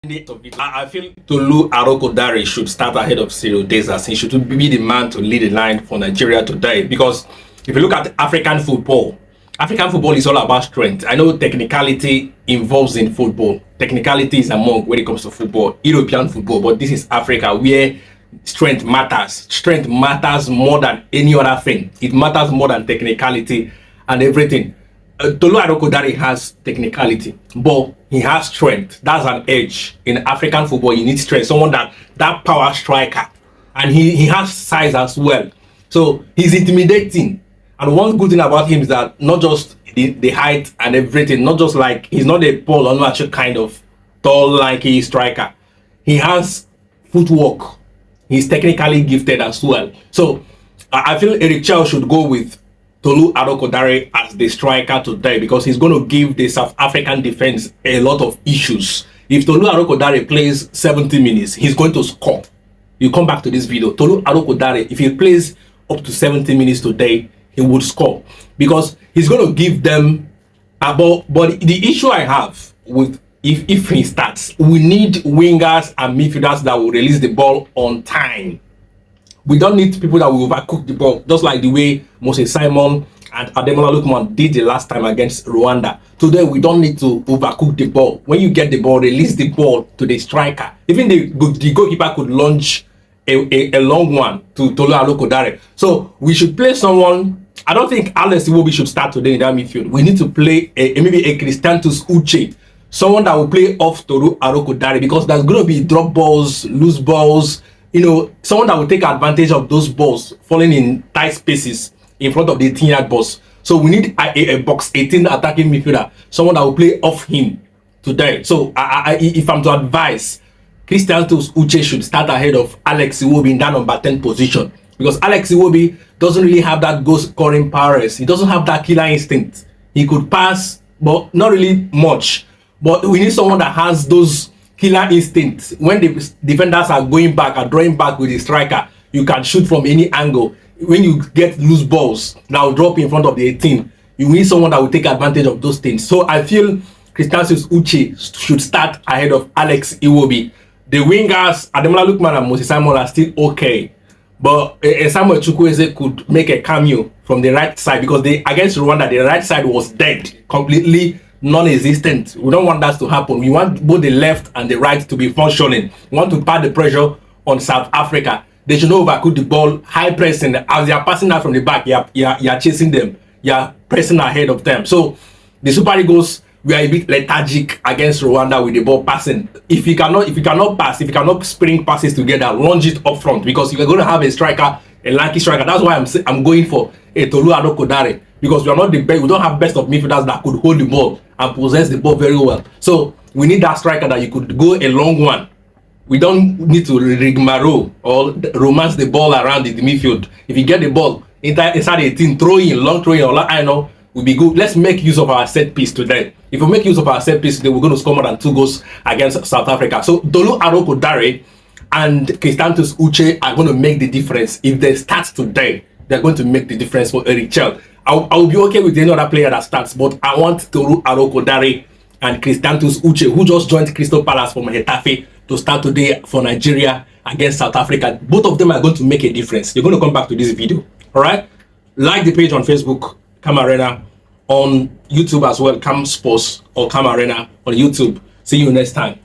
I feel Tolu Arokodare should start ahead of Cyril Desas. He should be the man to lead the line for Nigeria today. Because if you look at African football is all about strength. I know technicality involves in football. Technicality is among when it comes to football, European football. But this is Africa where strength matters. Strength matters more than any other thing. It matters more than technicality and everything. Tolu Arokodare has technicality, but he has strength. That's an edge. In African football, you need strength. Someone that power striker. And he has size as well. So he's intimidating. And one good thing about him is that not just the height and everything, not just like he's not a Paul Onuachu kind of tall, lanky striker. He has footwork. He's technically gifted as well. So I feel Eric Chell should go with Tolu Arokodare as the striker today because he's going to give the South African defense a lot of issues. If Tolu Arokodare plays 70 minutes, he's going to score. You come back to this video. Tolu Arokodare, if he plays up to 70 minutes today, he would score because he's going to give them a ball. But the issue I have with if he starts, we need wingers and midfielders that will release the ball on time. We don't need people that will overcook the ball, just like the way Moses Simon and Ademola Lookman did the last time against Rwanda. Today, we don't need to overcook the ball. When you get the ball, release the ball to the striker. Even the goalkeeper could launch a long one to Tolu Arokodare. So we should play someone. I don't think Alex Iwobi should start today in that midfield. We need to play maybe a Christiantus Uche, someone that will play off Tolu Arokodare because there's going to be drop balls, loose balls. You know, someone that will take advantage of those balls falling in tight spaces in front of the 18-yard box. So we need a box 18 attacking midfielder, someone that will play off him today. So if I'm to advise, Christiantus Uche should start ahead of Alex Iwobi in that number 10 position because Alex Iwobi doesn't really have that goal scoring prowess. He doesn't have that killer instinct. He could pass, but not really much. But we need someone that has those killer instinct. When the defenders are going back or drawing back with the striker, you can shoot from any angle. When you get loose balls that will drop in front of the 18, you need someone that will take advantage of those things. So I feel Christiantus Uche should start ahead of Alex Iwobi. The wingers, Ademola Lookman and Moses Simon are still okay. But Samuel Chukwueze could make a cameo from the right side because against Rwanda, the right side was dead, completely non-existent. We don't want that to happen. We want both the left and the right to be functioning. We want to put the pressure on South Africa. They should not overcook the ball, high pressing. As they are passing out from the back, you're chasing them. You're pressing ahead of them. So the Super Eagles were a bit lethargic against Rwanda with the ball passing. If you cannot pass, if you cannot spring passes together, launch it up front because you're going to have a striker, a lanky striker. That's why I'm going for a Tolu Arokodare because we are not the best. We don't have best of midfielders that could hold the ball and possess the ball very well. So we need that striker that you could go a long one. We don't need to rigmarole or romance the ball around the midfield. If you get the ball inside 18, throw in, long throw in, or I know, will be good. Let's make use of our set piece today. If we make use of our set piece today, we're going to score more than 2 goals against South Africa. So Tolu Arokodare and Christiantus Uche are going to make the difference. If they start today, they're going to make the difference for Eric Chell. I'll be okay with any other player that starts, but I want Tolu Arokodare and Christiantus Uche, who just joined Crystal Palace from Getafe, to start today for Nigeria against South Africa. Both of them are going to make a difference. You're going to come back to this video. All right? Like the page on Facebook, Cam Arena, on YouTube as well, Cam Sports or Cam Arena on YouTube. See you next time.